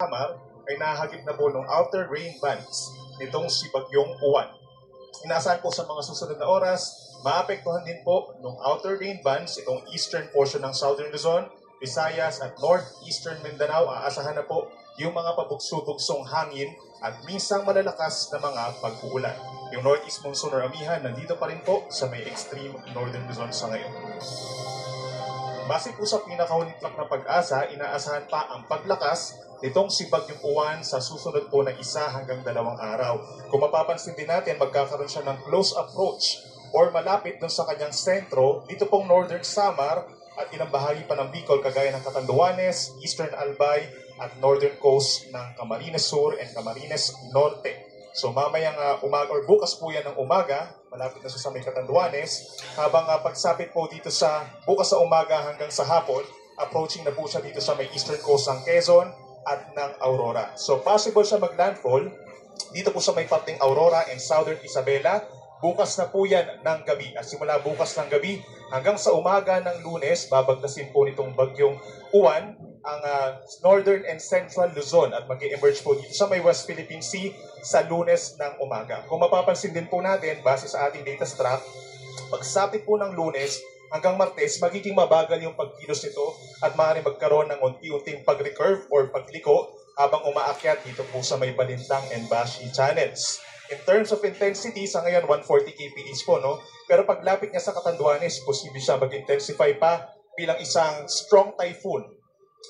Samar ay nahagip na po ng outer rain bands nitong si Bagyong Uwan. Inaasahan po sa mga susunod na oras, maapektuhan din po ng outer rain bands itong eastern portion ng Southern Luzon, Visayas at northeastern Mindanao. Aasahan na po yung mga pabugso-bugsong hangin at minsang malalakas na mga pag-uulan. Yung northeast monsoon or amihan nandito pa rin po sa may extreme northern Luzon sa ngayon. Base po sa pinakahuling track na pag-asa, inaasahan pa ang paglakas nitong si Bagyong Uwan sa susunod po na 1 hanggang 2 araw. Kung mapapansin din natin, magkakaroon siya ng close approach or malapit dun sa kanyang sentro, dito pong Northern Samar at ilang bahagi pa ng Bicol kagaya ng Catanduanes, Eastern Albay at Northern Coast ng Camarines Sur and Camarines Norte. So mamayang umaga or bukas po yan ng umaga, malapit na sa may Catanduanes, habang pagsapit po dito sa bukas sa umaga hanggang sa hapon, approaching na po siya dito sa may Eastern Coast ng Quezon at ng Aurora. So possible siya mag-landfall dito po sa may parting Aurora and Southern Isabela. Bukas na po yan ng gabi. At simula bukas ng gabi hanggang sa umaga ng Lunes, babagtasin po nitong Bagyong Uwan ang Northern and Central Luzon at mag-emerge po dito sa may West Philippine Sea sa Lunes ng umaga. Kung mapapansin din po natin, base sa ating data track, pagsapit po ng Lunes hanggang Martes, magiging mabagal yung pagkilos nito at maaaring magkaroon ng unti-unting pag-recurve or pagliko habang umaakyat dito po sa may Balintang and Bashi channels. In terms of intensity, sa ngayon 140 kph po, no? Pero paglapit niya sa Catanduanes, posible siya mag-intensify pa bilang isang strong typhoon.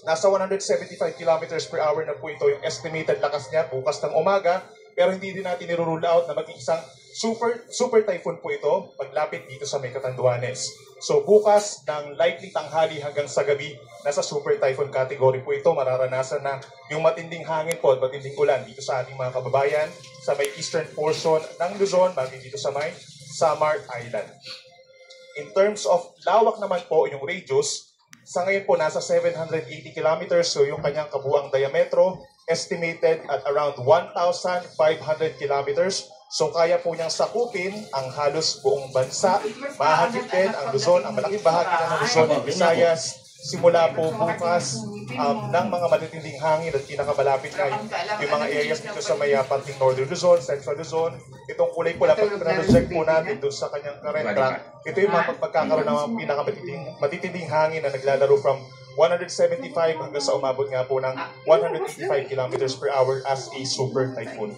Nasa 175 kilometers per hour na po ito yung estimated lakas niya bukas ng umaga, pero hindi din natin nirule out na maging isang super typhoon po ito paglapit dito sa may Catanduanes. So bukas ng likely tanghali hanggang sa gabi, nasa super typhoon category po ito. Mararanasan na yung matinding hangin po at matinding ulan dito sa ating mga kababayan sa may eastern portion ng Luzon, bagay dito sa may Samar Island. In terms of lawak naman po yung radius, sa ngayon po nasa 780 kilometers, so yung kanyang kabuang diametro estimated at around 1,500 kilometers. So kaya po niyang sakupin ang halos buong bansa. Mahagip din ang Luzon, ang malaking bahagi ng Luzon at Visayas. Simula po bukas ng mga matitinding hangin at pinakamalapit na yung mga areas dito sa may parting Northern Luzon, Central Luzon. Itong kulay pula, pag na-reject po natin doon sa kanyang current track, ito yung mga pagkakaroon ng mga pinakamatitinding hangin na naglalaro from 175 hanggang sa umabot nga po ng 185 kilometers per hour as a super typhoon.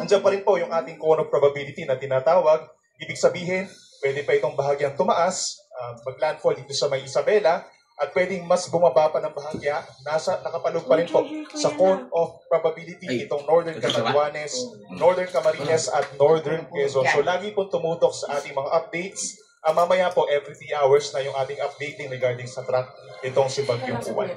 Andiyan pa rin po yung ating cone of probability na tinatawag. Ibig sabihin, pwede pa itong bahagyang tumaas, mag-landfall dito sa may Isabela, at pwedeng mas bumaba pa ng bahagya, nakapalog pa rin po sa cone of probability itong Northern Catanduanes, Northern Camarines at Northern Quezon. So lagi pong tumutok sa ating mga updates. Mamaya po, every 3 hours na yung ating updating regarding sa track itong si Bagyong Uwan.